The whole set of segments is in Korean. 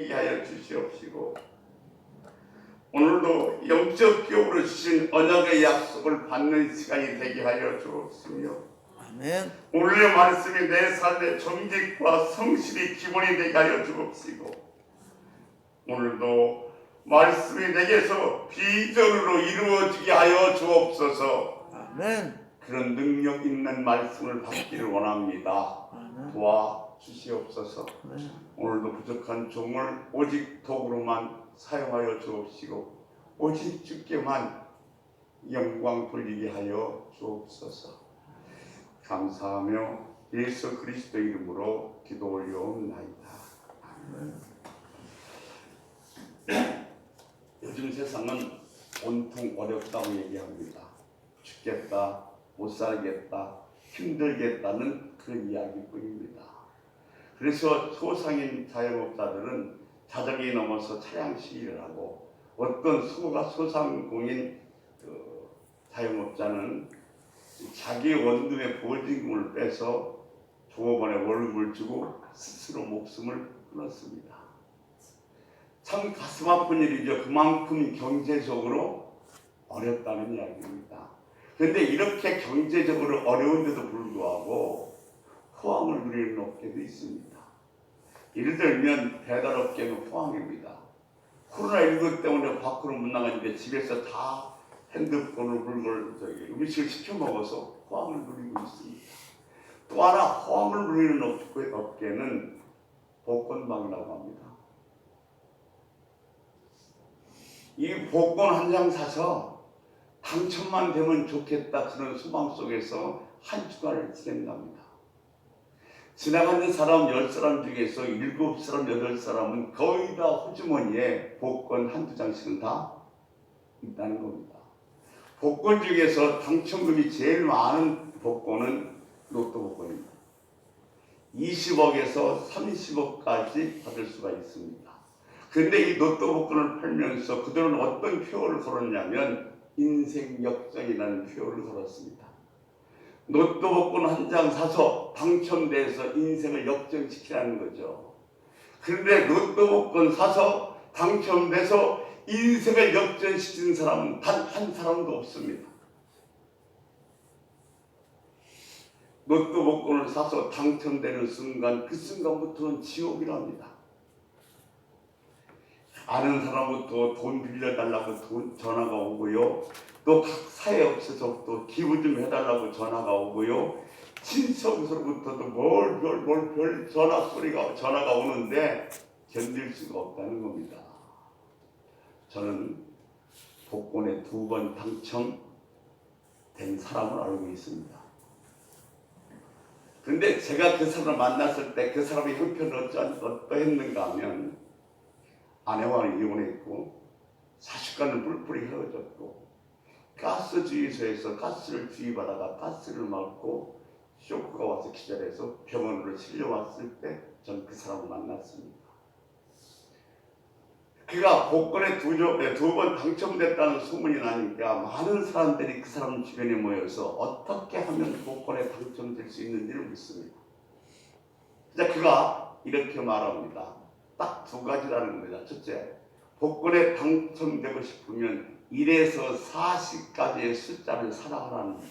하여 주시옵시고, 오늘도 영적 기업으로 주신 언약의 약속을 받는 시간이 되게 하여 주옵시며, 아멘. 오늘의 말씀이 내 삶의 정직과 성실이 기본이 되게 하여 주옵시고, 오늘도 말씀이 내게서 비전으로 이루어지게 하여 주옵소서. 아멘. 그런 능력 있는 말씀을 받기를 원합니다. 아멘. 도와주시옵소서. 아멘. 오늘도 부족한 종을 오직 도구로만 사용하여 주옵시고, 오직 주께만 영광 돌리게 하여 주옵소서. 감사하며 예수 그리스도 이름으로 기도 올려옵나이다. 요즘 세상은 온통 어렵다고 얘기합니다. 죽겠다, 못 살겠다, 힘들겠다는 그런 이야기뿐입니다. 그래서 소상인 자영업자들은 자정이 넘어서 차량 시위를 하고, 어떤 소상공인 자영업자는 자기 원룸의 보증금을 빼서 조합원에 월급을 주고 스스로 목숨을 끊었습니다. 참 가슴 아픈 일이죠. 그만큼 경제적으로 어렵다는 이야기입니다. 그런데 이렇게 경제적으로 어려운데도 불구하고 포항을 누리는 업계도 있습니다. 예를 들면 배달업계는 포항입니다. 코로나19 때문에 밖으로 못 나가는데 집에서 다 핸드폰을 음식을 시켜 먹어서 포항을 누리고 있습니다. 또 하나 포항을 누리는 업계는 복권방이라고 합니다. 이 복권 한 장 사서 당첨만 되면 좋겠다 그런 소망 속에서 한 주간을 지낸답니다. 지나가는 사람 10사람 중에서 7사람, 8사람은 거의 다 호주머니에 복권 한두 장씩은 다 있다는 겁니다. 복권 중에서 당첨금이 제일 많은 복권은 로또 복권입니다. 20억에서 30억까지 받을 수가 있습니다. 그런데 이 로또 복권을 팔면서 그들은 어떤 표어를 걸었냐면 인생 역전이라는 표어를 걸었습니다. 로또 복권 한 장 사서 당첨돼서 인생을 역전시키라는 거죠. 그런데 로또 복권 사서 당첨돼서 인생을 역전시키는 사람은 단 한 사람도 없습니다. 로또 복권을 사서 당첨되는 순간, 그 순간부터는 지옥이랍니다. 아는 사람부터 돈 빌려달라고 전화가 오고요. 또 각 사회업체에서 또 기부 좀 해달라고 전화가 오고요. 친척으로부터도 별 전화가 오는데 견딜 수가 없다는 겁니다. 저는 복권에 2번 당첨된 사람을 알고 있습니다. 그런데 제가 그 사람을 만났을 때 그 사람의 형편은 어떠했는가 하면, 아내와 이혼했고 자식과는 뿔뿔이 헤어졌고, 가스 주유소에서 가스를 주입하다가 가스를 맞고 쇼크가 와서 기절해서 병원으로 실려왔을 때 전 그 사람을 만났습니다. 그가 복권에 2번 당첨됐다는 소문이 나니까 많은 사람들이 그 사람 주변에 모여서 어떻게 하면 복권에 당첨될 수 있는지를 묻습니다. 그래서 그가 이렇게 말합니다. 딱 2가지라는 거죠. 첫째, 복권에 당첨되고 싶으면 1에서 40까지의 숫자를 살아가라는 거예요.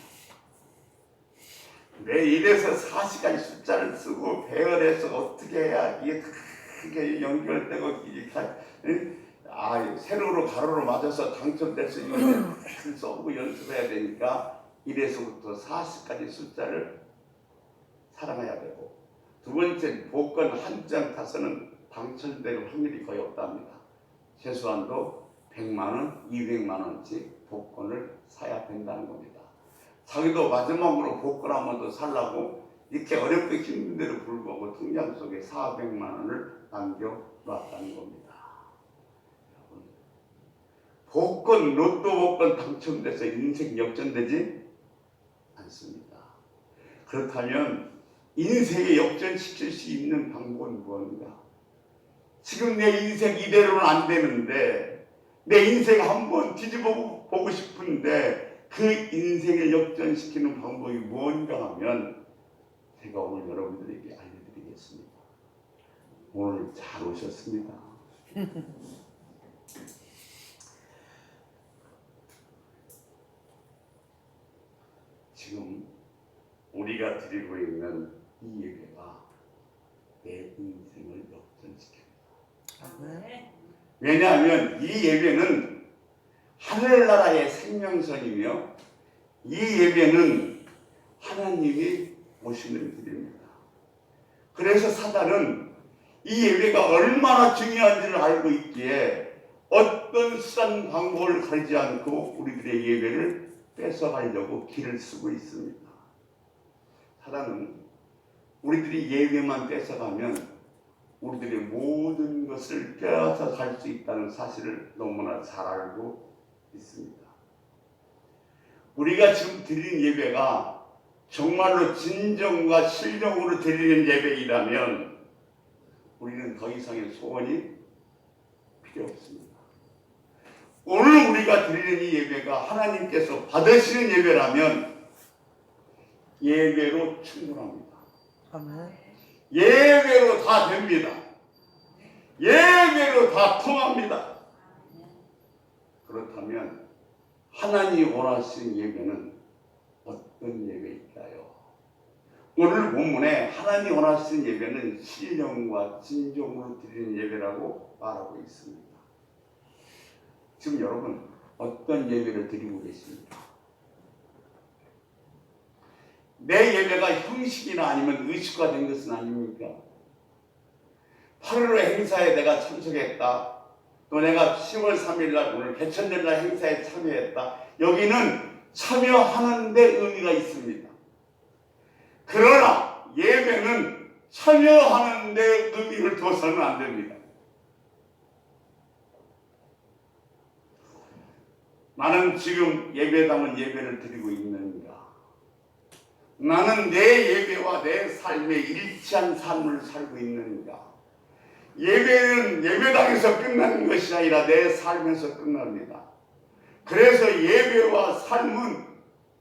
내 1에서 40까지 숫자를 쓰고 배열해서 어떻게 해야 이게 크게 연결되고 세로로 가로로 맞아서 당첨될 수 있는데 글 써보고 연습해야 되니까 1에서부터 40까지 숫자를 살아가야 되고, 두 번째, 복권 한 장 타서는 당첨될 확률이 거의 없답니다. 최소한도 100만원, 200만원씩 복권을 사야 된다는 겁니다. 자기도 마지막으로 복권 한 번 더 살라고 이렇게 어렵고 힘든데도 불구하고 통장 속에 400만원을 남겨놨다는 겁니다. 복권, 로또 복권 당첨돼서 인생 역전되지 않습니다. 그렇다면 인생에 역전시킬 수 있는 방법은 무엇인가? 지금 내 인생 이대로는 안 되는데, 내 인생 한번 뒤집어 보고 싶은데 그 인생을 역전시키는 방법이 무엇인가 하면 제가 오늘 여러분들에게 알려드리겠습니다. 오늘 잘 오셨습니다. 지금 우리가 드리고 있는 이 예배가 내 인생을 역전시킵니다. 왜냐하면 이 예배는 하늘나라의 생명선이며 이 예배는 하나님이 오시는 길입니다. 그래서 사단은 이 예배가 얼마나 중요한지를 알고 있기에 어떤 수단 방법을 가리지 않고 우리들의 예배를 뺏어가려고 길을 쓰고 있습니다. 사단은 우리들이 예배만 뺏어가면 우리들의 모든 것을 빼앗아 갈 수 있다는 사실을 너무나 잘 알고 있습니다. 우리가 지금 드리는 예배가 정말로 진정과 실력으로 드리는 예배이라면 우리는 더 이상의 소원이 필요 없습니다. 오늘 우리가 드리는 이 예배가 하나님께서 받으시는 예배라면 예배로 충분합니다. 아멘. 예배로 다 됩니다. 예배로 다 통합니다. 그렇다면 하나님이 원하시는 예배는 어떤 예배일까요? 오늘 본문에 하나님이 원하시는 예배는 신령과 진정으로 드리는 예배라고 말하고 있습니다. 지금 여러분 어떤 예배를 드리고 계십니까? 내 예배가 형식이나 아니면 의식화된 것은 아닙니까? 8.15 행사에 내가 참석했다. 또 내가 10월 3일 날 오늘 개천절 날 행사에 참여했다. 여기는 참여하는 데 의미가 있습니다. 그러나 예배는 참여하는 데 의미를 둬서는 안 됩니다. 나는 지금 예배당은 예배를 드리고 있는가? 나는 내 예배와 내 삶에 일치한 삶을 살고 있는가? 예배는 예배당에서 끝나는 것이 아니라 내 삶에서 끝납니다. 그래서 예배와 삶은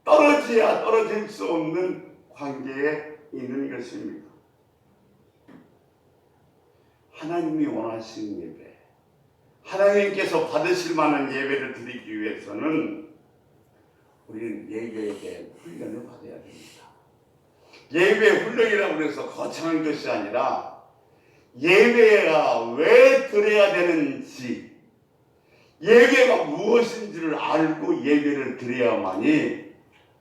떨어져야 떨어질 수 없는 관계에 있는 것입니다. 하나님이 원하시는 예배, 하나님께서 받으실 만한 예배를 드리기 위해서는 우리는 예배에 대한 훈련을 받아야 됩니다. 예배 훈련이라고 해서 거창한 것이 아니라 예배가 왜 드려야 되는지, 예배가 무엇인지를 알고 예배를 드려야만이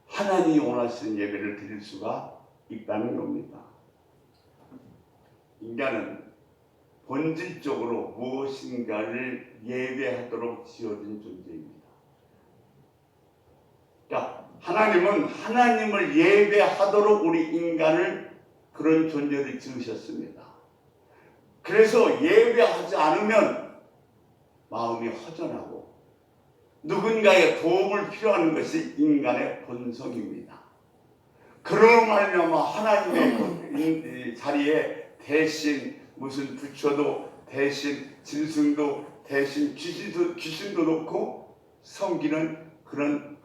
하나님이 원하시는 예배를 드릴 수가 있다는 겁니다. 인간은 본질적으로 무엇인가를 예배하도록 지어진 존재입니다. 그러니까 하나님은 하나님을 예배하도록 우리 인간을 그런 존재를 지으셨습니다. 그래서 예배하지 않으면 마음이 허전하고 누군가의 도움을 필요한 것이 인간의 본성입니다. 그런 말미암아 하나님의 자리에 대신 무슨 부처도 대신 짐승도 대신 귀신도 놓고 섬기는 그런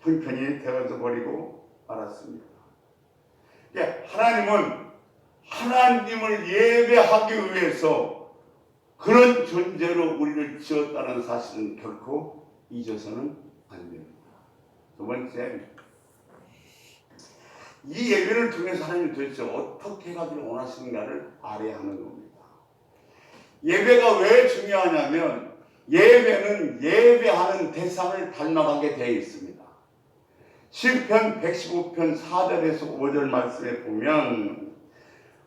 형편이 되어져 버리고 말았습니다. 하나님은 하나님을 예배하기 위해서 그런 존재로 우리를 지었다는 사실은 결코 잊어서는 안 됩니다. 두 번째, 이 예배를 통해서 하나님이 도대체 어떻게 하기를 원하시는가를 알아야 하는 겁니다. 예배가 왜 중요하냐면 예배는 예배하는 대상을 닮아가게 되어 있습니다. 시편 115편 4절에서 5절 말씀에 보면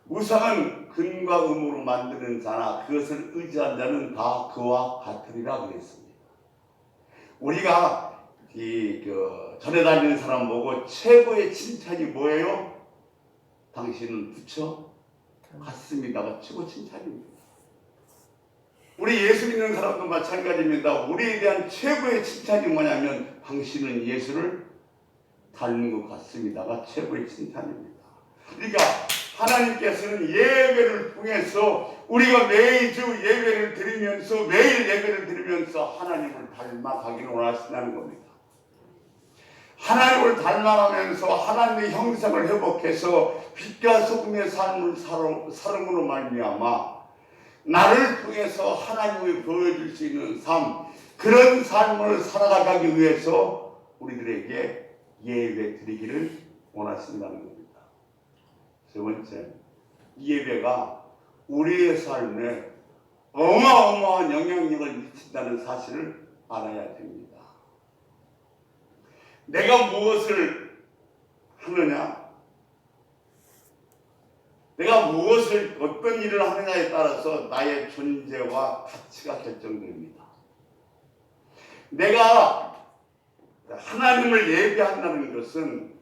우상은 금과 금으로 만드는 자나 그것을 의지한 자는 다 그와 같으리라 그랬습니다. 우리가 전에 다니는 사람 보고 최고의 칭찬이 뭐예요? 당신은 부처 같습니다가 최고 칭찬입니다. 우리 예수 믿는 사람도 마찬가지입니다. 우리에 대한 최고의 칭찬이 뭐냐면 당신은 예수를 닮은 것 같습니다가 최고의 칭찬입니다. 그러니까 하나님께서는 예배를 통해서 우리가 매주 예배를 드리면서 매일 예배를 드리면서 하나님을 닮아가기를 원하신다는 겁니다. 하나님을 닮아가면서 하나님의 형상을 회복해서 빛과 소금의 삶을 살음으로 말미암아 나를 통해서 하나님이 보여줄 수 있는 삶, 그런 삶을 살아가기 위해서 우리들에게 예배 드리기를 원하신다는 겁니다. 세 번째, 이 예배가 우리의 삶에 어마어마한 영향력을 미친다는 사실을 알아야 됩니다. 내가 무엇을 하느냐, 내가 무엇을 어떤 일을 하느냐에 따라서 나의 존재와 가치가 결정됩니다. 내가 하나님을 예배한다는 것은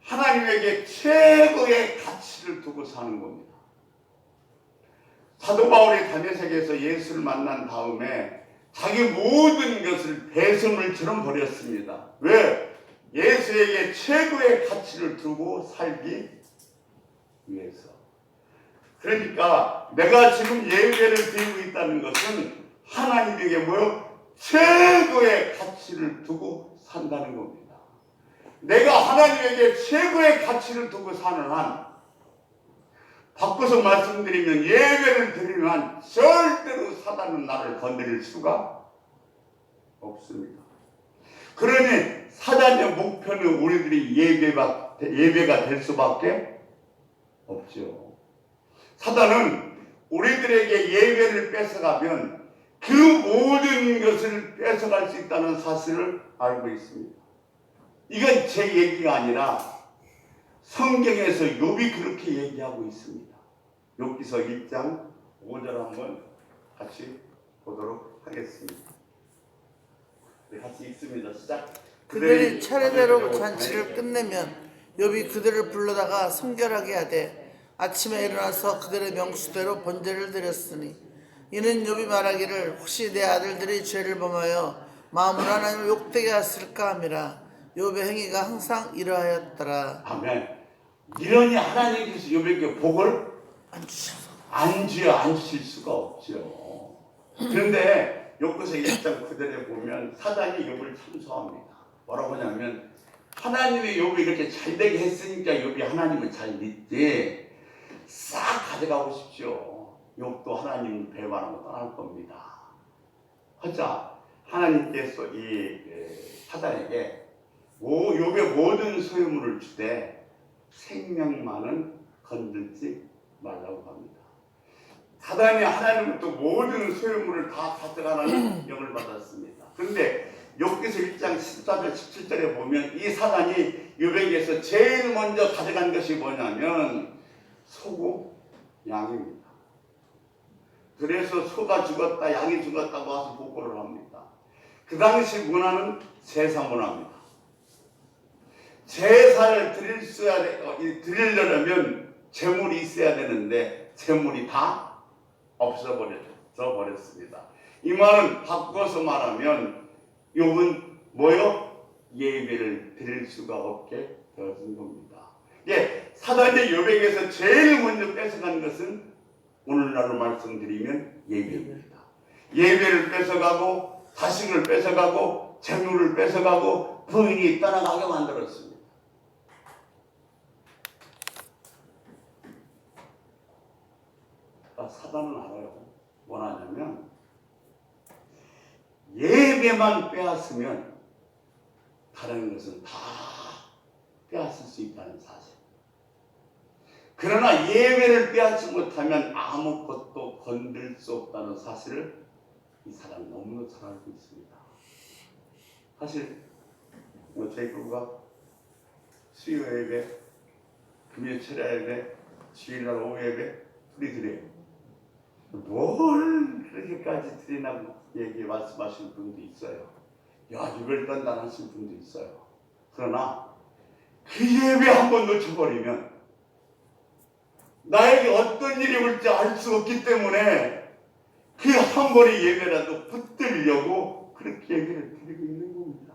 하나님에게 최고의 가치를 두고 사는 겁니다. 사도 바울이 다메섹에서 예수를 만난 다음에 자기 모든 것을 배설물처럼 버렸습니다. 왜? 예수에게 최고의 가치를 두고 살기 위해서. 그러니까 내가 지금 예배를 드리고 있다는 것은 하나님에게 뭐요? 최고의 가치를 두고 산다는 겁니다. 내가 하나님에게 최고의 가치를 두고 사는 한, 바꿔서 말씀드리면 예배를 드리는 한 절대로 사단은 나를 건드릴 수가 없습니다. 그러니 사단의 목표는 우리들이 예배가 될 수밖에 없죠. 사단은 우리들에게 예배를 뺏어가면 그 모든 것을 뺏어갈 수 있다는 사실을 알고 있습니다. 이건 제 얘기가 아니라 성경에서 욥이 그렇게 얘기하고 있습니다. 욥기서 1장 5절 한번 같이 보도록 하겠습니다. 네, 같이 읽습니다. 시작. 그들이 차례대로 잔치를 끝내면 욥이 그들을 불러다가 성결하게 하되 아침에 일어나서 그들의 명수대로 번제를 드렸으니 이는 욥이 말하기를 혹시 내 아들들이 죄를 범하여 마음으로 하나님을 욕되게 했을까 함이라. 욥의 행위가 항상 이러하였더라. 아멘. 이러니 하나님께서 욥에게 복을 안 주실 수가 없죠. 그런데 욥기서 1장 9절에 보면 사단이 욥을 참소합니다. 뭐라고 하냐면 하나님이 욥이 이렇게 잘되게 했으니까 욥이 하나님을 잘 믿지 싹 가져가고 싶죠. 욥도 하나님을 배반하고 떠날 겁니다. 하자 하나님께서 이 사단에게 욥의 모든 소유물을 주되 생명만은 건들지 말라고 합니다. 사단이 하나님부터 모든 소유물을 다 가져가라는 명을 받았습니다. 그런데 욥기서 1장 14절 17절에 보면 이 사단이 욥에게서 제일 먼저 가져간 것이 뭐냐면 소고 양입니다. 그래서 소가 죽었다 양이 죽었다고 와서 보고를 합니다. 그 당시 문화는 제사 문화입니다. 제사를 드리려면 재물이 있어야 되는데 재물이 다 없어버렸습니다. 이 말은 바꿔서 말하면 욥은 뭐요? 예배를 드릴 수가 없게 되어진 겁니다. 예, 사단이 욥에게서 제일 먼저 뺏어간 것은 오늘날로 말씀드리면 예배입니다. 예배를 뺏어가고 자식을 뺏어가고 재물을 뺏어가고 부인이 떠나가게 만들었습니다. 사단은 알아요. 뭐하냐면 예배만 빼앗으면 다른 것은 다 빼앗을 수 있다는 사실. 그러나 예배를 빼앗지 못하면 아무것도 건들 수 없다는 사실을 이 사람은 너무나 잘 알고 있습니다. 사실 저희 교구가 수요 예배, 금요 철야 예배, 주일날 오후 예배 우리 드려요. 뭘 그렇게까지 드리냐고 말씀하시는 분도 있어요. 야, 유별단단 하시는 분도 있어요. 그러나 그 예배 한번 놓쳐버리면 나에게 어떤 일이 올지 알 수 없기 때문에 그 한 번의 예배라도 붙들려고 그렇게 예배를 드리고 있는 겁니다.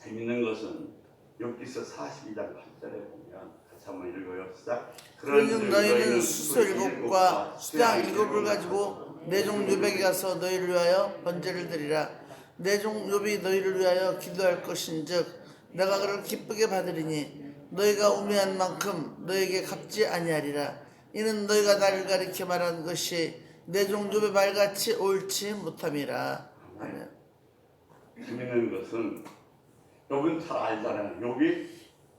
재밌는 것은 욥기서 42장 8절에 보면 같이 한번 읽어요. 시작. 그런즉 너희는 수소 7과 수양 7을 가지고 내 종 욥에게 가서 너희를 위하여 번제를 드리라. 내 종 욥이 너희를 위하여 기도할 것인즉 내가 그를 기쁘게 받으리니 너희가 우매한 만큼 너에게 갚지 아니하리라. 이는 너희가 나를 가리켜 말한 것이 내 종 욥의 말같이 옳지 못함이라. 아멘. 재밌는 것은 욥은 잘 알잖아요. 욥이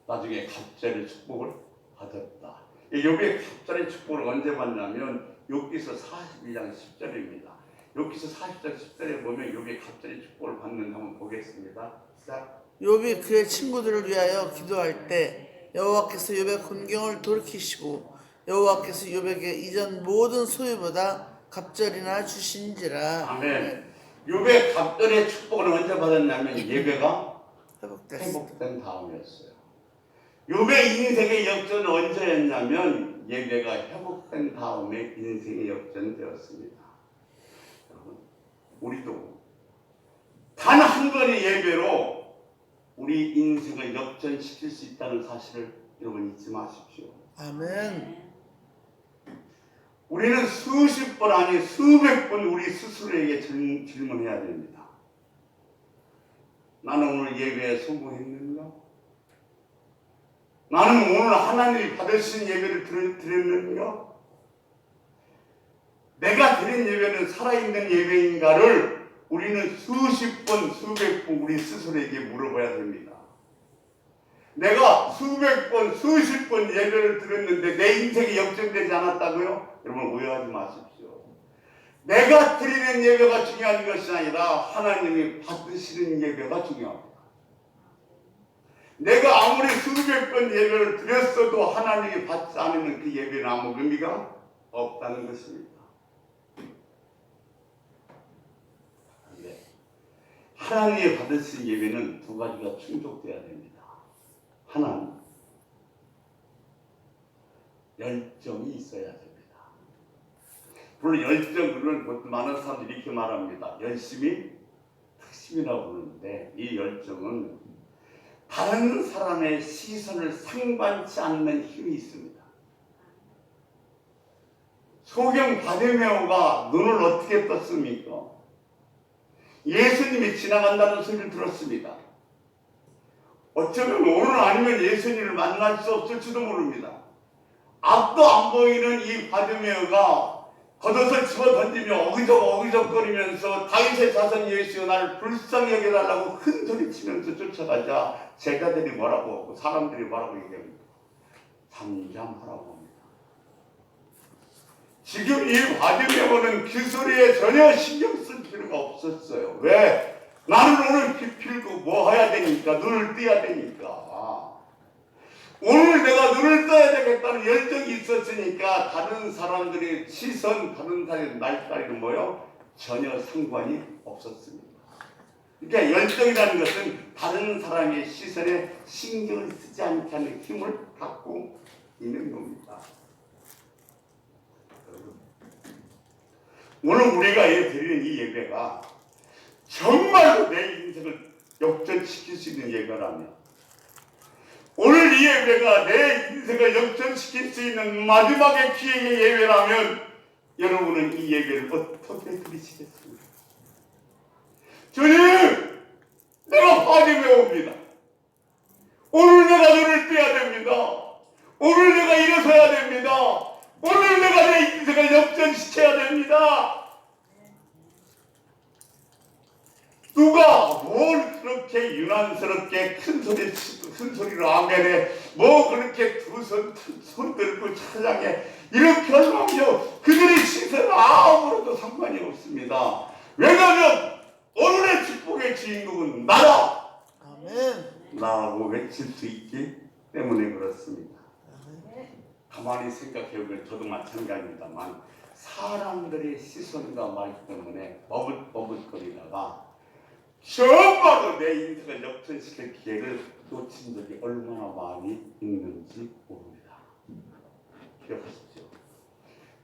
나중에 갑절의 축복을 받았다. 이 욥의 갑절의 축복을 언제 받냐면 욥기서 42장 10절입니다. 욥기서 40장 10절에 보면 욥이 갑절의 축복을 받는 거 한번 보겠습니다. 시작. 욥이 그의 친구들을 위하여 기도할 때 여호와께서 욥의 곤경을 돌이키시고 여호와께서 욥에게 이전 모든 소유보다 갑절이나 주신지라. 아멘. 욥의 갑절의 축복을 언제 받았냐면 예배가 회복됐어. 회복된 다음이었어요. 욥의 인생의 역전은 언제였냐면 예배가 회복된 다음에 인생의 역전되었습니다. 여러분, 우리도 단 한 번의 예배로 우리 인생을 역전시킬 수 있다는 사실을 여러분 잊지 마십시오. 아멘. 우리는 수십 번 아니 수백 번 우리 스스로에게 질문해야 됩니다. 나는 오늘 예배에 성공했는가? 나는 오늘 하나님이 받으신 예배를 드렸는가? 내가 드린 예배는 살아있는 예배인가를 우리는 수십 번, 수백 번 우리 스스로에게 물어봐야 됩니다. 내가 수백 번, 수십 번 예배를 드렸는데 내 인생이 역전되지 않았다고요? 여러분 오해하지 마십시오. 내가 드리는 예배가 중요한 것이 아니라 하나님이 받으시는 예배가 중요합니다. 내가 아무리 수백 번 예배를 드렸어도 하나님이 받지 않으면 그 예배는 아무 의미가 없다는 것입니다. 하나님이 받으신 예배는 두 가지가 충족돼야 됩니다. 하나는 열정이 있어야 됩니다. 물론 열정은 보통 많은 사람들이 이렇게 말합니다. 열심히 특심이라고 부르는데 이 열정은 다른 사람의 시선을 상반치 않는 힘이 있습니다. 소경 바디메오가 눈을 어떻게 떴습니까? 예수님이 지나간다는 소리를 들었습니다. 어쩌면 오늘 아니면 예수님을 만날 수 없을지도 모릅니다. 앞도 안 보이는 이 바디메오가 걷어서 집어 던지며 어기적거리면서 다윗의 자손 예수여 나를 불쌍히 여겨달라고 큰 소리 치면서 쫓아가자 제자들이 뭐라고 하고 사람들이 뭐라고 얘기합니다. 잠잠하라고 합니다. 지금 이 바디메오는 그 소리에 전혀 신경 쓸 필요가 없었어요. 왜? 나는 오늘 기필고 뭐 해야 되니까 눈을 떠야 되니까 오늘 내가 눈을 떠야 되겠다는 열정이 있었으니까 다른 사람들의 시선, 다른 사람의 날짜리는 뭐요? 전혀 상관이 없었습니다. 그러니까 열정이라는 것은 다른 사람의 시선에 신경을 쓰지 않게 하는 힘을 갖고 있는 겁니다. 오늘 우리가 드리는 이 예배가 정말로 내 인생을 역전시킬 수 있는 예배라면 오늘 이 예배가 내 인생을 역전시킬 수 있는 마지막의 기회의 예배라면 여러분은 이 예배를 어떻게 드리시겠습니까? 주님! 내가 바디메오입니다. 오늘 내가 눈을 떠야 됩니다. 오늘 내가 일어서야 됩니다. 오늘 내가 내 인생을 역전시켜야 됩니다. 누가 뭘 그렇게 유난스럽게 큰 소리로 아멘해 뭐 그렇게 두 손 들고 찬양해 이렇게 하면 그들의 시선 아무것도 상관이 없습니다. 왜냐하면 오늘의 축복의 주인공은 나다. 아멘. 나라고 외칠 수 있기 때문에 그렇습니다. 가만히 생각해보면 저도 마찬가지입니다만 사람들의 시선과 말 때문에 버긋거리다가 정말로 내 인생을 역전시킬 기회를 놓친 적이 얼마나 많이 있는지 모릅니다. 기억하십시오.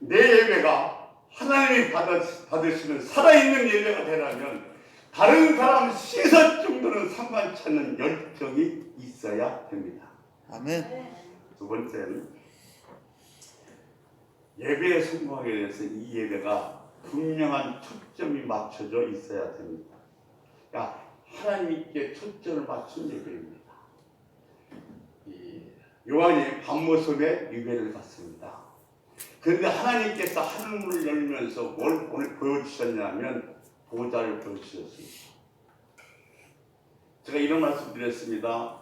내 예배가 하나님이 받으시는 살아있는 예배가 되려면 다른 사람 시선 정도는 상관치 않는 열정이 있어야 됩니다. 아멘. 두 번째는 예배에 성공하게 위해서 이 예배가 분명한 초점이 맞춰져 있어야 됩니다. 그러니까 하나님께 초점을 맞춘 예배입니다. 이 요한이 밤모습에 유배를 받습니다. 그런데 하나님께서 하늘문을 열면서 뭘 보여주셨냐면 보좌를 보여주셨습니다. 제가 이런 말씀 드렸습니다.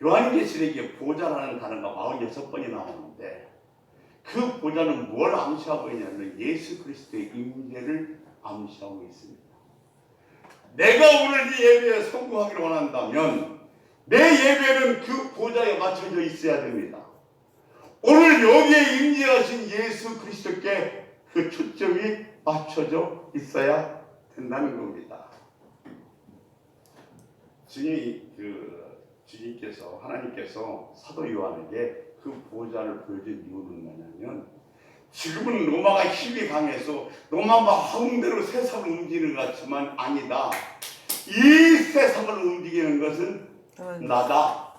요한계시록에 보좌라는 단어가 46번이 나오는데 그 보좌는 뭘 암시하고 있냐면 예수 그리스도의 임재를 암시하고 있습니다. 내가 오늘 이 예배에 성공하기를 원한다면 내 예배는 그 보좌에 맞춰져 있어야 됩니다. 오늘 여기에 임재하신 예수 그리스도께 그 초점이 맞춰져 있어야 된다는 겁니다. 주님께서 하나님께서 사도 요한에게 그 보좌를 보여준 이유는 뭐냐면 지금은 로마가 힘이 강해서 로마 마음대로 세상을 움직이는 것 같지만 아니다. 이 세상을 움직이는 것은 나다.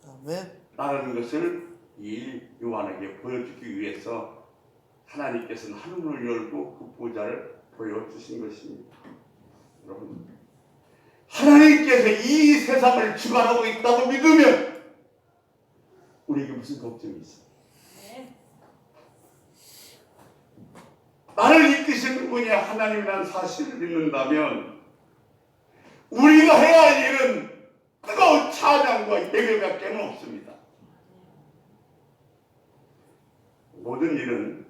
아멘. 라는 것을 이 요한에게 보여주기 위해서 하나님께서는 하늘문을 열고 그 보좌를 보여주신 것입니다. 여러분, 하나님께서 이 세상을 주관하고 있다고 믿으면 우리에게 무슨 걱정이 있어? 나를 이끄시는 분이 하나님이라는 사실을 믿는다면 우리가 해야 할 일은 뜨거운 찬양과 예배밖에 없습니다. 모든 일은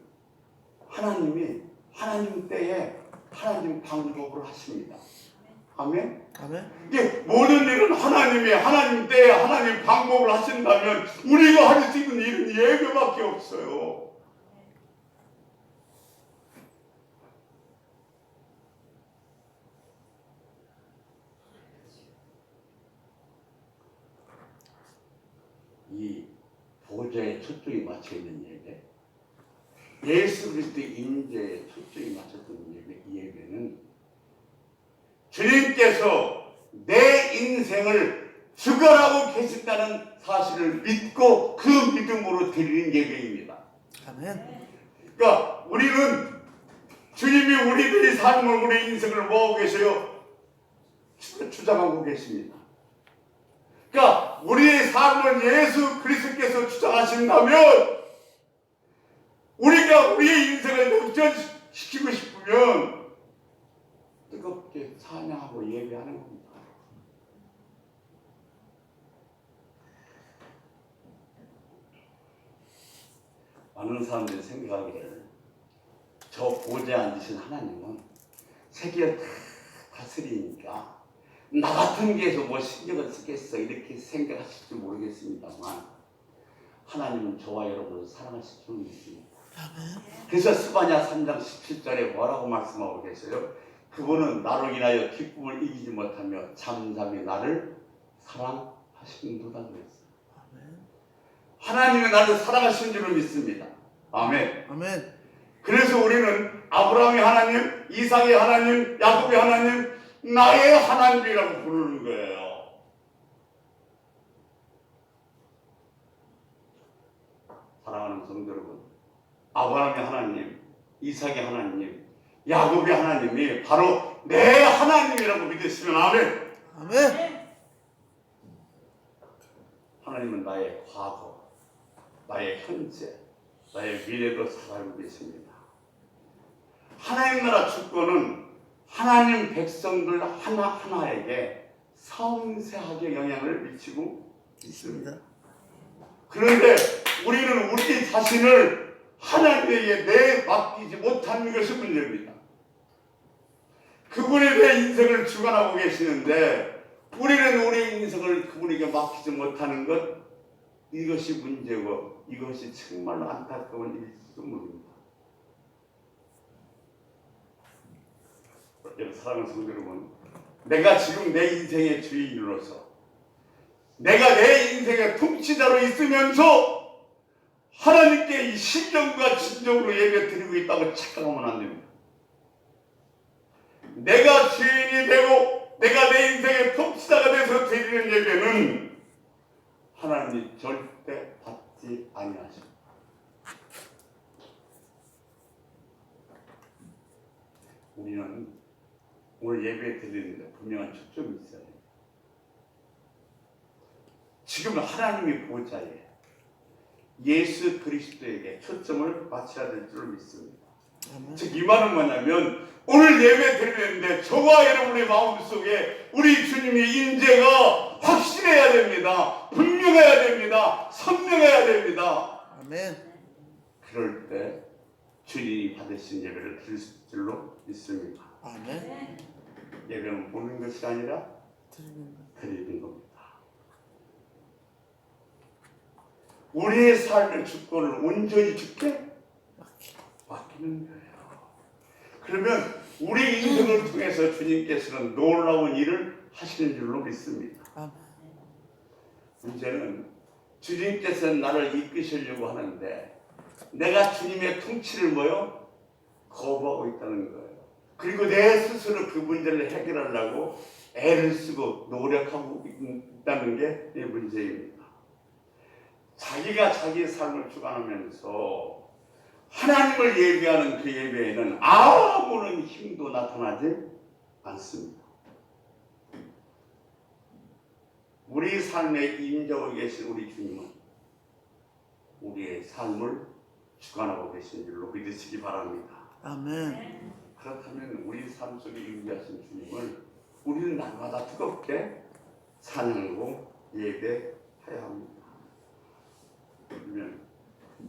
하나님이 하나님 때에 하나님 방법으로 하십니다. 아멘? 아멘. 이게 모든 일은 하나님이 하나님 때에 하나님 방법을 하신다면 우리가 할 수 있는 일은 예배밖에 없어요. 이 보좌에 초점이 맞춰 있는 예배, 예수 그리스도의 임재에 초점이 맞췄던 예배, 이 예배는 주님께서 내 인생을 주관하고 계신다는 사실을 믿고 그 믿음으로 드리는 예배입니다. 아멘. 그러니까 우리는 주님이 우리들의 삶을, 우리 인생을 뭐하고 계세요? 주장하고 계십니다. 그러니까 우리의 삶을 예수 그리스도께서 주장하신다면 우리가 우리의 인생을 역전시키고 싶으면 뜨겁게 찬양하고 예배하는 겁니다. 많은 사람들이 생각하기를 저 보좌에 앉으신 하나님은 세계를 다 다스리니까 나 같은 게서 뭐 신경을 쓰겠어 이렇게 생각하실지 모르겠습니다만 하나님은 저와 여러분을 사랑하실 줄 믿습니다. 그래서 스바냐 3장 17절에 뭐라고 말씀하고 계세요? 그분은 나로 인하여 기쁨을 이기지 못하며 잠잠히 나를 사랑하시는도다 그랬어요. 하나님이 나를 사랑하시는 줄을 믿습니다. 아멘. 아멘. 그래서 우리는 아브라함의 하나님, 이삭의 하나님, 야곱의 하나님, 나의 하나님이라고 부르는 거예요. 사랑하는 성도 여러분, 아브라함의 하나님, 이삭의 하나님, 야곱의 하나님이 바로 내 하나님이라고 믿으시면 아멘. 아멘. 하나님은 나의 과거, 나의 현재, 나의 미래도 살아가고 계십니다. 하나님 나라 주권은 하나님 백성들 하나하나에게 섬세하게 영향을 미치고 있습니다. 그런데 우리는 우리 자신을 하나님에게 내맡기지 못하는 것이 문제입니다. 그분이 내 인생을 주관하고 계시는데 우리는 우리 인생을 그분에게 맡기지 못하는 것, 이것이 문제고 이것이 정말로 안타까운 일일지도 모릅니다. 사랑하는 성도 여러분, 내가 지금 내 인생의 주인으로서 내가 내 인생의 통치자로 있으면서 하나님께 이 신령과 진정으로 예배 드리고 있다고 착각하면 안 됩니다. 내가 주인이 되고 내가 내 인생의 통치자가 돼서 드리는 예배는 하나님이 절대 받지 아니하십니다. 우리는 오늘 예배 드리는데 분명한 초점이 있어요. 지금 하나님이 보좌에 예수 그리스도에게 초점을 맞춰야 될 줄 믿습니다. 아멘. 즉 이 말은 뭐냐면 오늘 예배 드리는데 저와 여러분의 마음속에 우리 주님의 인재가 확실해야 됩니다. 분명해야 됩니다. 선명해야 됩니다. 아멘. 그럴 때 주님이 받으신 예배를 드릴 줄로 믿습니다. 아멘. 예배는 보는 것이 아니라 드리는 겁니다. 우리의 삶의 주권을 온전히 주께 맡기는 거예요. 그러면 우리 인생을 통해서 주님께서는 놀라운 일을 하시는 줄로 믿습니다. 아멘. 문제는 주님께서는 나를 이끄시려고 하는데 내가 주님의 통치를 거부하고 있다는 거예요. 그리고 내 스스로 그 문제를 해결하려고 애를 쓰고 노력하고 있다는 게 이 문제입니다. 자기가 자기의 삶을 주관하면서 하나님을 예배하는 그 예배에는 아무런 힘도 나타나지 않습니다. 우리 삶에 임재하고 계신 우리 주님은 우리의 삶을 주관하고 계신 줄로 믿으시기 바랍니다. 아멘. 그렇다면 우리 삶 속에 임재하신 주님을 우리는 날마다 뜨겁게 찬양하고 예배해야 합니다. 그러면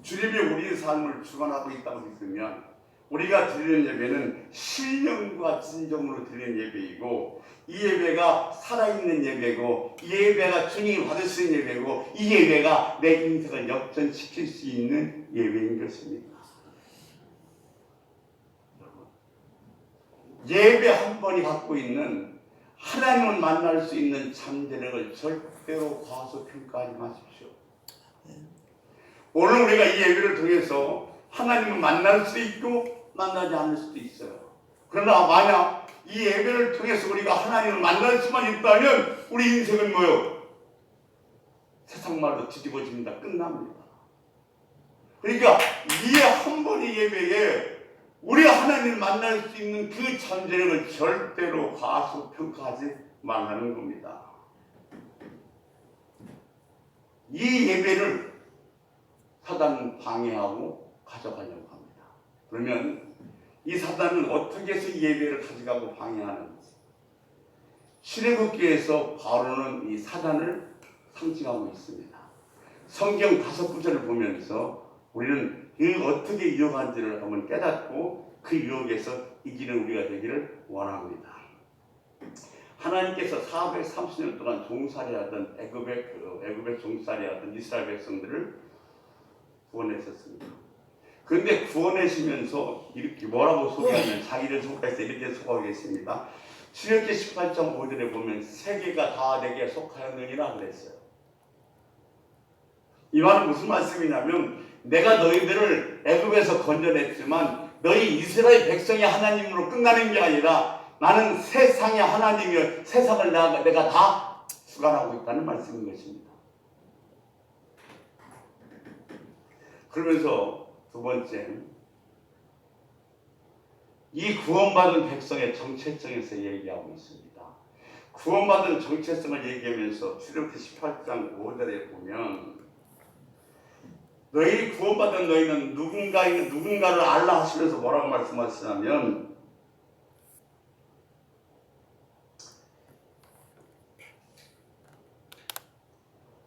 주님이 우리의 삶을 주관하고 있다고 믿으면 우리가 드리는 예배는 신령과 진정으로 드리는 예배이고 이 예배가 살아있는 예배고 이 예배가 주님이 받으시는 예배고 이 예배가 내 인생을 역전시킬 수 있는 예배인 것입니다. 예배 한 번이 갖고 있는 하나님을 만날 수 있는 잠재력을 절대로 과소평가하지 마십시오. 오늘 우리가 이 예배를 통해서 하나님을 만날 수도 있고 만나지 않을 수도 있어요. 그러나 만약 이 예배를 통해서 우리가 하나님을 만날 수만 있다면 우리 인생은 세상 말로 뒤집어집니다. 끝납니다. 그러니까 이 한 번의 예배에 우리가 하나님을 만날 수 있는 그 잠재력을 절대로 과소평가하지 말라는 겁니다. 이 예배를 사단은 방해하고 가져가려고 합니다. 그러면 이 사단은 어떻게 해서 이 예배를 가져가고 방해하는지 출애굽기에서 바로는 이 사단을 상징하고 있습니다. 성경 5구절을 보면서 우리는 그 어떻게 유혹한지를 한번 깨닫고 그 유혹에서 이기는 우리가 되기를 원합니다. 하나님께서 430년 동안 종살이하던 애굽의 종살이하던 이스라엘 백성들을 구원하셨습니다. 그런데 구원하시면서 이렇게 뭐라고 소개하면 자기를 소개해서 이렇게 소개하고 계십니다. 출애굽기 18장 5절에 보면 세계가 다 내게 속하였느니라 그랬어요. 이 말은 무슨 말씀이냐면 내가 너희들을 애굽에서 건져냈지만 너희 이스라엘 백성의 하나님으로 끝나는 게 아니라 나는 세상의 하나님이여 세상을 내가 다 주관하고 있다는 말씀인 것입니다. 그러면서 두 번째, 이 구원받은 백성의 정체성에서 얘기하고 있습니다. 구원받은 정체성을 얘기하면서 출애굽기 18장 5절에 보면 너희 구원받은 너희는 누군가를 알라 하시면서 뭐라고 말씀하시냐면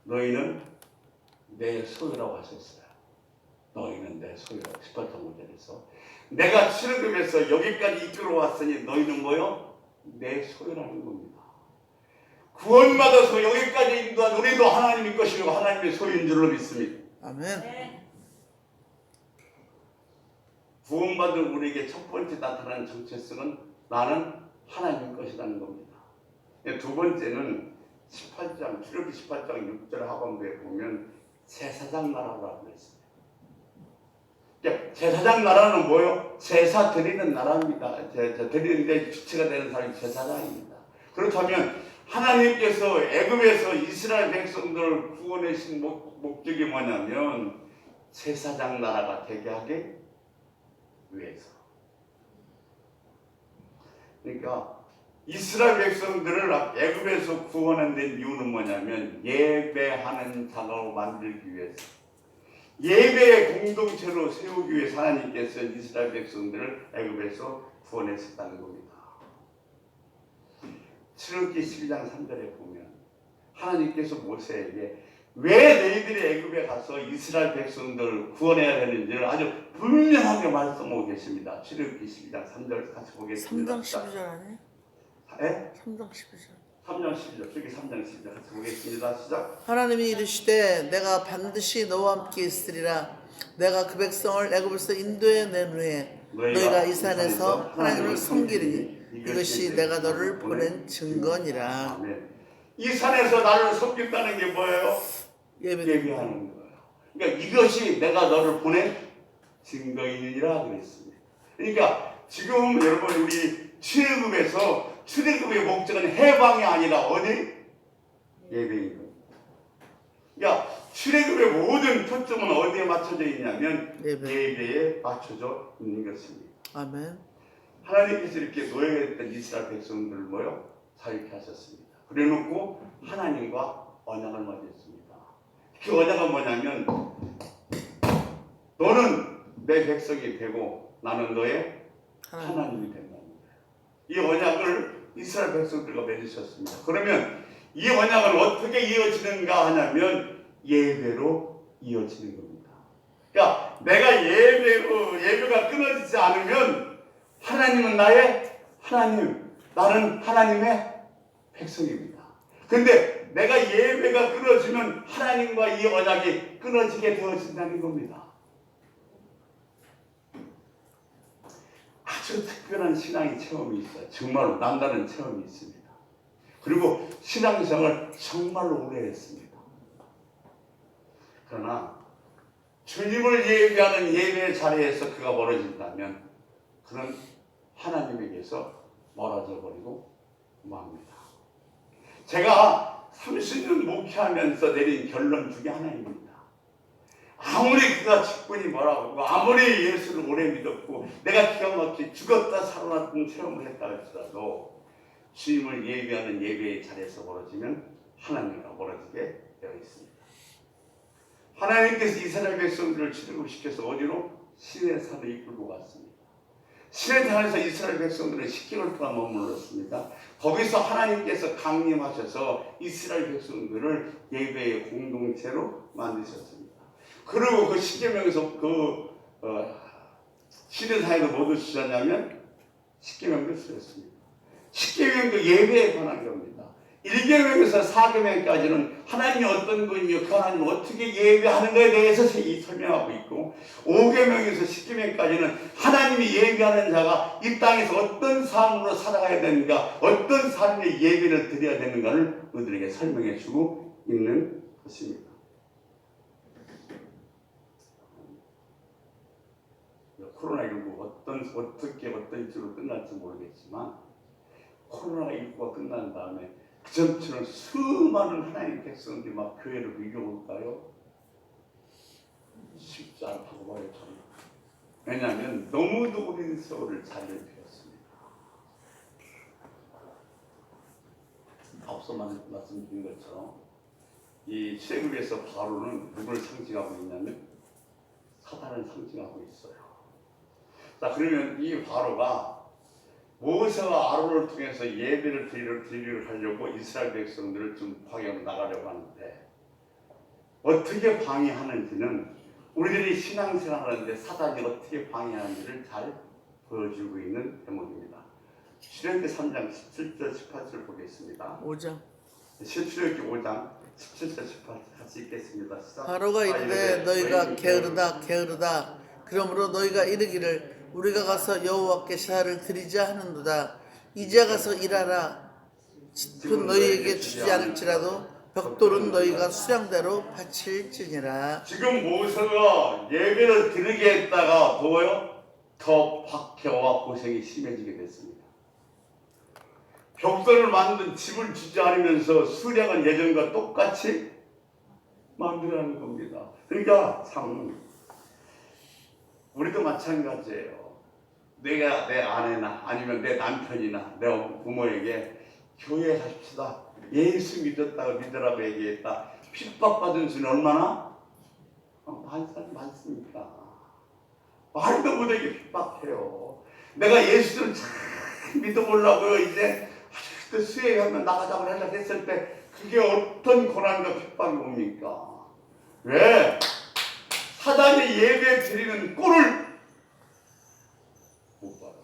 너희는 내 소유라고 하셨어요. 너희는 내 소유라고 18장 5절에서 내가 출애굽에서 여기까지 이끌어왔으니 너희는 내 소유라는 겁니다. 구원받아서 여기까지 인도한 우리도 하나님의 것이고 하나님의 소유인 줄로 믿습니다. 아멘. 구원받은 우리에게 첫 번째 나타나는 정체성은 나는 하나님의 것이라는 겁니다. 두 번째는 출애굽기 18장 6절 하반부에 보면 제사장 나라라고 했습니다. 제사장 나라는 뭐예요? 제사 드리는 나라입니다. 드리는데 주체가 되는 사람이 제사장입니다. 그렇다면 하나님께서 애굽에서 이스라엘 백성들을 구원하신 목적이 뭐냐면 제사장 나라가 되게 하기 위해서. 그러니까 이스라엘 백성들을 애굽에서 구원한 데 이유는 뭐냐면 예배하는 자로 만들기 위해서. 예배의 공동체로 세우기 위해 하나님께서 이스라엘 백성들을 애굽에서 구원했었다는 겁니다. 출애굽기 12장 3절에 보면 하나님께서 모세에게 왜 너희들이 애굽에 가서 이스라엘 백성들을 구원해야 되는지를 아주 분명하게 말씀하고 계십니다. 출애굽기 12장 3절 같이 보겠습니다. 3장 12절 아니에요? 네? 3장 12절. 3장 12절, 출애굽기 3장 12절 같이 보겠습니다. 시작. 하나님이 이르시되 내가 반드시 너와 함께 있으리라. 내가 그 백성을 애굽에서 인도해 낸 후에 너희가 이 산에서 하나님을 섬기리니 이것이 내가 너를 보낸 증거니라. 아멘. 이 산에서 나를 섬긴다는 게 뭐예요? 예배하는 거예요. 그러니까 이것이 내가 너를 보낸 증거이니라 그랬습니다. 그러니까 지금 여러분 우리 출애굽의 목적은 해방이 아니라 어디? 예배인 겁니다. 그러니까 출애굽의 모든 초점은 어디에 맞춰져 있냐면 예배에 맞춰져 있는 것입니다. 아멘. 하나님께서 이렇게 노예했던 이스라엘 백성들을 자유케 하셨습니다. 그래놓고 하나님과 언약을 맺었습니다. 그 언약은 뭐냐면 너는 내 백성이 되고 나는 너의 하나님이 된다는 거예요. 이 언약을 이스라엘 백성들과 맺으셨습니다. 그러면 이 언약은 어떻게 이어지는가 하냐면 예배로 이어지는 겁니다. 그러니까 내가 예배가 끊어지지 않으면 하나님은 나의 하나님, 나는 하나님의 백성입니다. 근데 내가 예배가 끊어지면 하나님과 이 언약이 끊어지게 되어진다는 겁니다. 아주 특별한 신앙의 체험이 있어요. 정말로 남다른 체험이 있습니다. 그리고 신앙생활을 정말로 오래 했습니다. 그러나 주님을 예배하는 예배의 자리에서 그가 멀어진다면 그는 하나님에게서 멀어져 버리고 맙니다. 제가 30년 목회하면서 내린 결론 중에 하나입니다. 아무리 그가 직분이 뭐라고 아무리 예수를 오래 믿었고 내가 기가 막히게 죽었다 살아났던 체험을 했다 할지라도 주님을 예배하는 예배의 자리에서 멀어지면 하나님과 멀어지게 되어 있습니다. 하나님께서 이스라엘 백성들을 출애굽시켜서 어디로? 시내산에 이끌고 갔습니다. 시내산에서 이스라엘 백성들은 10개월 동안 머물렀습니다. 거기서 하나님께서 강림하셔서 이스라엘 백성들을 예배의 공동체로 만드셨습니다. 그리고 그 10계명에서 시내산에서 뭐 주셨냐면 10계명도 주셨습니다. 10계명도 예배에 관한 겁니다. 1계명에서 4계명까지는 하나님이 어떤 분이며 그 하나님을 어떻게 예배하는 것에 대해서 설명하고 있고 5계명에서 10계명까지는 하나님이 예배하는 자가 이 땅에서 어떤 삶으로 살아가야 되는가 어떤 삶의 예배를 드려야 되는가를 우리들에게 설명해 주고 있는 것입니다. 코로나19 어떤 식으로 끝날지 모르겠지만 코로나19가 끝난 다음에 그 전처럼 수많은 하나님 백성들이 막 교회를 밀려올까요? 쉽지 않다고 봐요. 저는. 왜냐하면 너무도 우리 서울을 자리를 비웠습니다. 앞서 말씀드린 것처럼 이 출애굽에서 바로는 누구를 상징하고 있냐면 사단을 상징하고 있어요. 자, 그러면 이 바로가 모세와 아론을 통해서 예배를 드리려 하려고 이스라엘 백성들을 좀 방해하고 나가려고 하는데 어떻게 방해하는지는 우리들이 신앙생활하는데 사단이 어떻게 방해하는지를 잘 보여주고 있는 대목입니다. 출애굽기 3장 17절 18절 보겠습니다. 5장. 출애굽기 5장 17절 18절 같이 읽겠습니다. 시작. 바로가 이르되 너희가 게으르다 그러므로 너희가 이르기를 우리가 가서 여호와께 사를 드리자 하는도다. 이제 가서 일하라. 짚은 너희에게 주지 않을지라도 벽돌은 너희가 수량대로 바칠지니라. 지금 모세가 예배를 드리게 했다가 더 박해와 고생이 심해지게 됐습니다. 벽돌을 만든 집을 주지 않으면서 수량은 예전과 똑같이 만들어가는 겁니다. 그러니까 참 우리도 마찬가지예요. 내가 내 아내나 아니면 내 남편이나 내 부모에게 교회 가십시다. 예수 믿었다고 믿으라고 얘기했다. 핍박받은 수는 얼마나 많습니까? 말도 못하게 핍박해요. 내가 예수를 잘 믿어보려고요. 이제 아직도 수혜하면 나가자고 하려고 했을 때 그게 어떤 고난과 핍박이 옵니까? 왜? 사단이 예배 드리는 꼴을 못 봐요.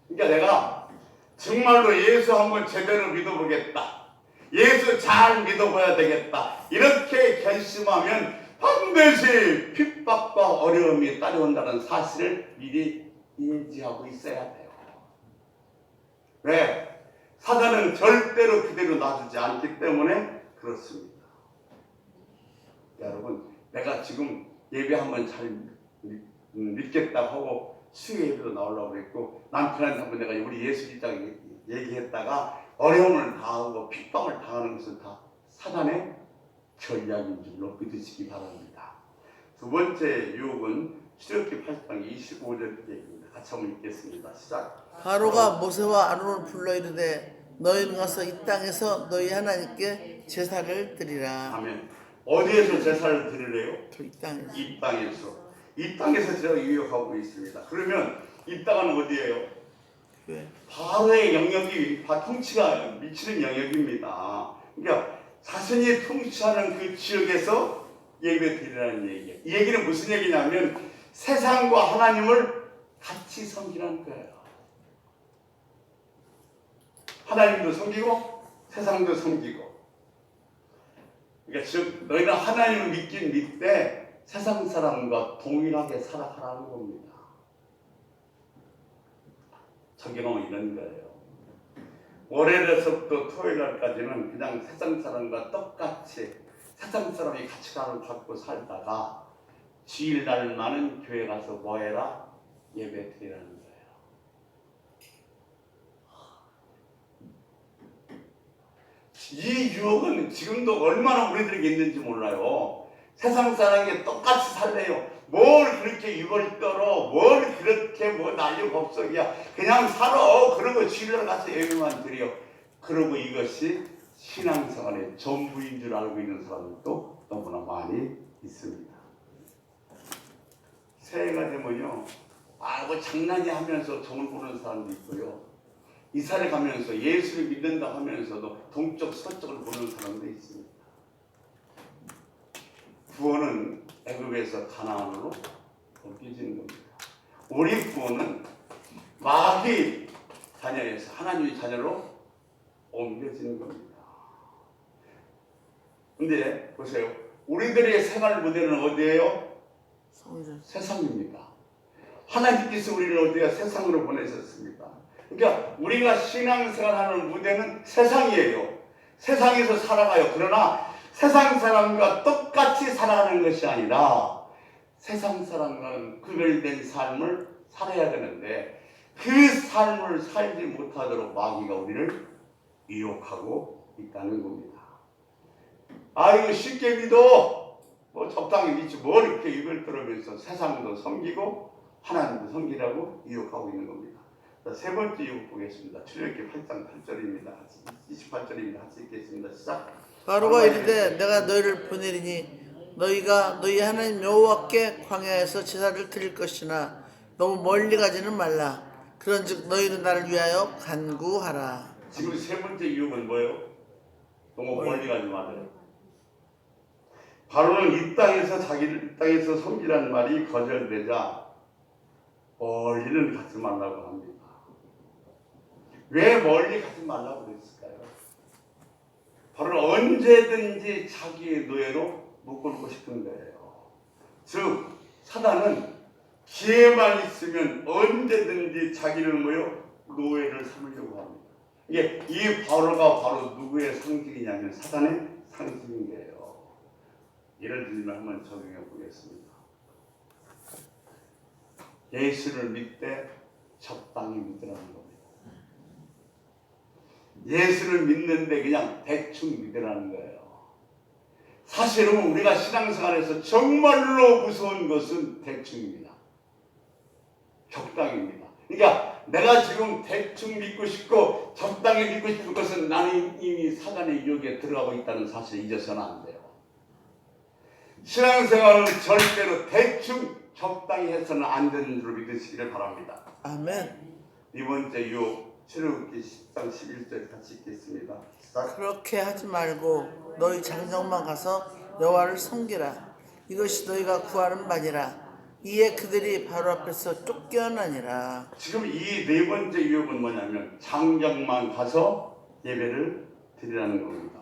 그러니까 내가 정말로 예수 한번 제대로 믿어보겠다. 예수 잘 믿어봐야 되겠다. 이렇게 결심하면 반드시 핍박과 어려움이 따라온다는 사실을 미리 인지하고 있어야 돼요. 왜? 사단은 절대로 그대로 놔두지 않기 때문에 그렇습니다. 여러분, 내가 지금 예배 한번 잘 믿겠다고 하고 수요 예배도 나오려고 했고 남편한테 한번 내가 우리 예수 믿자고 얘기했다가 어려움을 당하고 핍박을 당하는 것은 다 사단의 전략인 줄로 믿으시기 바랍니다. 두 번째 유혹은 출애굽기 8장 25절 얘기입니다. 같이 한번 읽겠습니다. 시작. 바로가 모세와 아론을 불러 이르되 너희는 가서 이 땅에서 너희 하나님께 제사를 드리라. 아멘. 어디에서 제사를 드리래요? 이 땅에서. 이 땅에서. 이 땅에서 제가 유혹하고 있습니다. 그러면 이 땅은 어디예요? 왜? 바로의 영역이 통치가 미치는 영역입니다. 그러니까 자신이 통치하는 그 지역에서 예배 드리라는 얘기예요. 이 얘기는 무슨 얘기냐면 세상과 하나님을 같이 섬기라는 거예요. 하나님도 섬기고 세상도 섬기고. 그러니까 즉 너희는 하나님을 믿긴 믿되 세상 사람과 동일하게 살아가라는 겁니다. 적용은 이런 거예요. 월요일에서부터 토요일날까지는 그냥 세상 사람과 똑같이 세상 사람이 가치관을 갖고 살다가 주일날만은 교회 가서 뭐 해라? 예배 드리라는 거예요. 이 유혹은 지금도 얼마나 우리들에게 있는지 몰라요. 세상 사람이 똑같이 살래요. 뭘 그렇게 이걸 떨어, 뭘 그렇게 뭐 난리 법석이야. 그냥 살아. 그러고 주일날 가서 예배만 드려. 그러고 이것이 신앙생활의 전부인 줄 알고 있는 사람들도 너무나 많이 있습니다. 새해가 되면요, 뭐 장난이 하면서 종을 보는 사람도 있고요. 이사를 가면서 예수를 믿는다 하면서도 동쪽 서쪽을 보는 사람도 있습니다. 구원은 애굽에서 가나안으로 옮겨지는 겁니다. 우리 구원은 마귀 자녀에서 하나님의 자녀로 옮겨지는 겁니다. 근데 보세요. 우리들의 생활 무대는 어디예요? 세상입니다. 하나님께서 우리를 어디야? 세상으로 보내셨습니다. 그러니까 우리가 신앙생활하는 무대는 세상이에요. 세상에서 살아가요. 그러나 세상 사람과 똑같이 살아가는 것이 아니라 세상 사람과는 구별된 삶을 살아야 되는데 그 삶을 살지 못하도록 마귀가 우리를 유혹하고 있다는 겁니다. 이거 쉽게 믿어. 뭐 적당히 믿지 뭘 이렇게 입을 들으면서 세상도 섬기고 하나님도 섬기라고 유혹하고 있는 겁니다. 자, 세 번째 유혹 보겠습니다. 출애굽기 8장 8절입니다. 28절입니다. 같이 읽겠습니다. 시작. 바로가 이르되 내가 너희를 보내리니 너희가 너희 하나님 여호와께 광야에서 제사를 드릴 것이나 너무 멀리 가지는 말라. 그런즉 너희는 나를 위하여 간구하라. 지금 세 번째 유혹은 뭐예요? 너무 멀리 가지 말아요. 바로는 이 땅에서 자기를 이 땅에서 섬기라는 말이 거절되자 멀리는 가지 말라고 합니다. 왜 멀리 가지 말라고 그랬을까요? 바로는 언제든지 자기의 노예로 묶고 싶은 거예요. 즉 사단은 기회만 있으면 언제든지 자기를 노예를 삼으려고 합니다. 이게 이 바로가 바로 누구의 상징이냐면 사단의 상징인 거예요. 예를 들면 한번 적용해 보겠습니다. 예수를 믿되 적당히 믿으라는 겁니다. 예수를 믿는데 그냥 대충 믿으라는 거예요. 사실은 우리가 신앙생활에서 정말로 무서운 것은 대충입니다. 적당입니다. 그러니까 내가 지금 대충 믿고 싶고 적당히 믿고 싶은 것은 나는 이미 사단의 유혹에 들어가고 있다는 사실을 잊어서는 안 돼요. 신앙생활은 절대로 대충 적당히 해서는 안 되는 줄 믿으시기를 바랍니다. 아멘. 이번째 유혹 출애굽기 10장 11절 같이 읽겠습니다. 시작. 그렇게 하지 말고 너희 장정만 가서 여호와를 섬기라. 이것이 너희가 구하는 바니라. 이에 그들이 바로 앞에서 쫓겨나니라. 지금 이 네 번째 유혹은 뭐냐면 장정만 가서 예배를 드리라는 겁니다.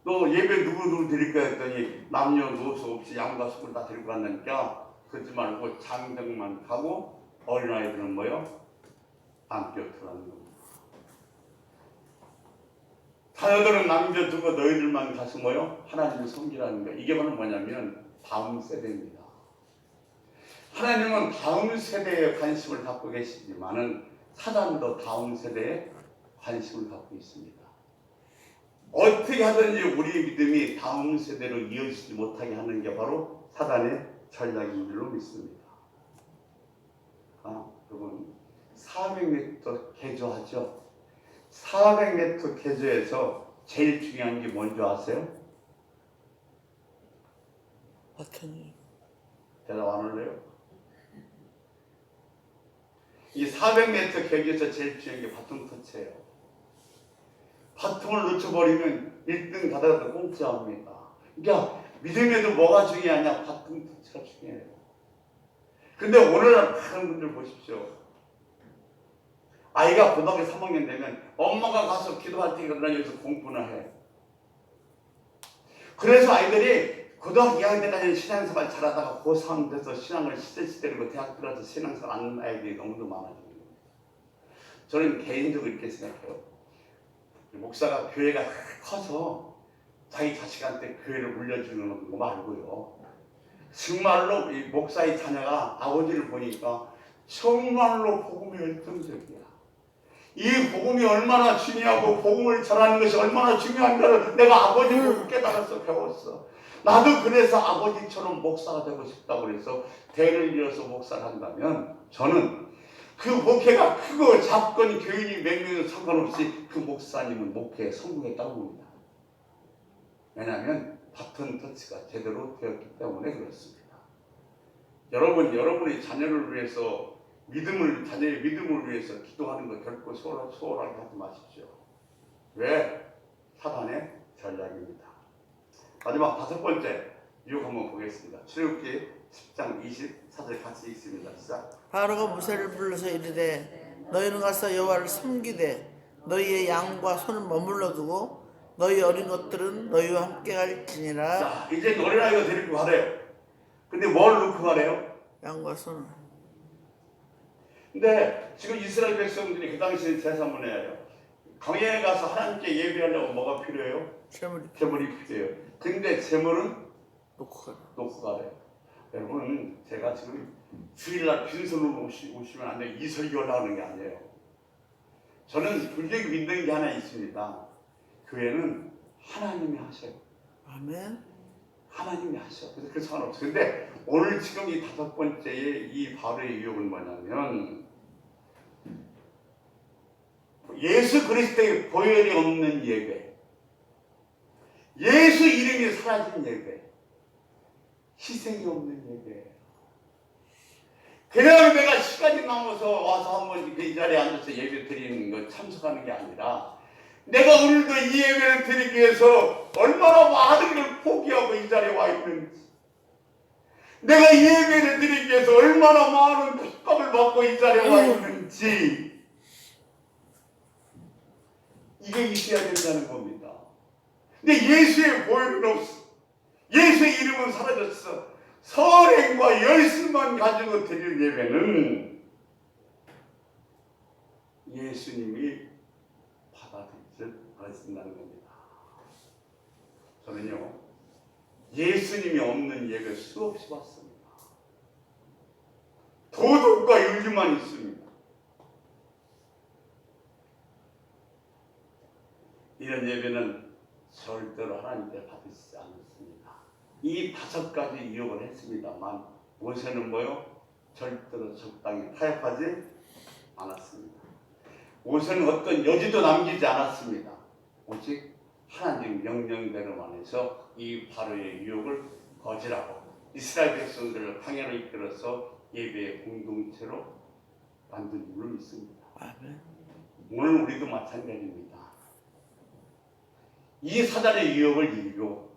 너 예배 누구 드릴까 했더니 남녀노소 없이 양과 소를 다 데리고 갔다니까 그러지 말고 장정만 가고 어린아이들은 뭐요? 남겨두라는 겁니다. 자녀들은 남겨두고 너희들만 가서 뭐요? 하나님을 섬기라는 거예요. 이게 바로 뭐냐면 다음 세대입니다. 하나님은 다음 세대에 관심을 갖고 계시지만은 사단도 다음 세대에 관심을 갖고 있습니다. 어떻게 하든지 우리 믿음이 다음 세대로 이어지지 못하게 하는 게 바로 사단의 전략인 줄로 믿습니다. 여러분 400m 개조하죠. 400m 개조에서 제일 중요한 게 뭔지 아세요? 어떤 대답 안 할래요? 이 400m 개조에서 제일 중요한 게 바통 터치예요. 바통을 놓쳐버리면 1등 가다가도 공짜합니다. 그러니까 믿음에도 뭐가 중요하냐? 바통 터치가 중요해요. 근데 오늘날 많은 분들 보십시오. 아이가 고등학교 3학년 되면 엄마가 가서 기도할 테니까 누나 여기서 공부나 해. 그래서 아이들이 고등학교 2학년 때까지 신앙생활 잘하다가 고3 돼서 신앙을 시들시들고 대학 들어서 신앙생활 안 하는 아이들이 너무도 많아지는 거예요. 저는 개인적으로 이렇게 생각해요. 목사가 교회가 커서 자기 자식한테 교회를 물려주는 거 말고요. 정말로 이 목사의 자녀가 아버지를 보니까 정말로 복음이 열정적이야. 이 복음이 얼마나 중요하고 복음을 전하는 것이 얼마나 중요한가를 내가 아버지 보고 깨달아서 배웠어. 나도 그래서 아버지처럼 목사가 되고 싶다고 그래서 대를 이어서 목사를 한다면 저는 그 목회가 크고 작건 교인이 몇 명이든 상관없이 그 목사님은 목회에 성공했다고 봅니다. 왜냐하면 바톤 터치가 제대로 되었기 때문에 그렇습니다. 여러분의 자녀를 위해서 자녀의 믿음을 위해서 기도하는 거 결코 소홀하게 하지 마십시오. 왜? 사단의 전략입니다. 마지막 5번째 유혹 한번 보겠습니다. 출애굽기 10장 24절 같이 읽습니다. 시작. 바로가 모세를 불러서 이르되 너희는 가서 여호와를 섬기되 너희의 양과 소는 머물러 두고 너희 어린 것들은 너희와 함께 갈지니라. 자, 이제 어린아이가 데리고 가래요. 근데 뭘 놓고 가래요? 양과 소는. 근데 지금 이스라엘 백성들이 그 당시에 제사문에 해요. 광야에 가서 하나님께 예배하려고 뭐가 필요해요? 제물이 필요해요. 근데 제물은 놓고 가래요. 여러분, 제가 지금 주일날 빈손으로 오시면 안 돼요. 이 설교를 하는 게 아니에요. 저는 분명히 믿는 게 하나 있습니다. 교회는 하나님이 하셔요. 아멘. 하나님이 하셔. 그래서 그 상관없어요. 근데 오늘 지금 이 5번째의 이 바로의 유혹은 뭐냐면 예수 그리스도의 보혈이 없는 예배, 예수 이름이 사라진 예배, 희생이 없는 예배. 그냥 내가 시간이 남아서 와서 한번 이 자리에 앉아서 예배 드리는 거 참석하는 게 아니라 내가 오늘도 이 예배를 드리기 위해서 얼마나 많은 걸 포기하고 이 자리에 와 있는지, 내가 이 예배를 드리기 위해서 얼마나 많은 핍박을 받고 이 자리에 와 있는지, 이거 있어야 된다는 겁니다. 근데 예수의 보혈은 없어. 예수의 이름은 사라졌어. 선행과 열심만 가지고 드릴 예배는 예수님이 받아들이지 않으신다는 겁니다. 저는요, 예수님이 없는 예배 수없이 봤습니다. 도덕과 윤리만 있습니다. 이런 예배는 절대로 하나님께 받으시지 않습니다. 이 5가지 유혹을 했습니다만 모세는 뭐요? 절대로 적당히 타협하지 않았습니다. 모세는 어떤 여지도 남기지 않았습니다. 오직 하나님 명령대로만 해서 이 바로의 유혹을 거절하고 이스라엘 백성들을 광야로 이끌어서 예배의 공동체로 만든 줄을 믿습니다. 아멘. 오늘 우리도 마찬가지입니다. 이 사단의 유혹을 이기고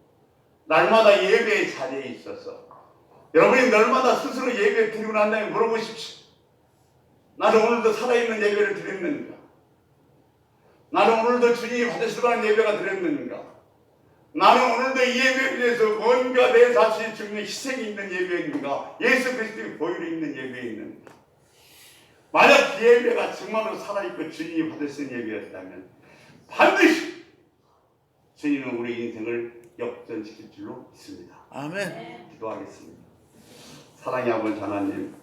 날마다 예배의 자리에 있어서 여러분이 날마다 스스로 예배 드리고 난 다음에 물어보십시오. 나는 오늘도 살아있는 예배를 드렸는가? 나는 오늘도 주님이 받으실 만한 예배가 드렸는가? 나는 오늘도 이 예배에 대해서 뭔가 내 자신이 죽는 희생이 있는 예배인가? 예수 그리스도의 보혈이 있는 예배인가? 만약 그 예배가 정말로 살아있고 주님이 받으신 예배였다면 반드시 주님은 우리 인생을 역전시킬 줄로 믿습니다. 아멘. 기도하겠습니다. 사랑의 아버지 하나님,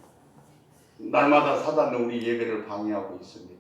날마다 사단은 우리 예배를 방해하고 있습니다.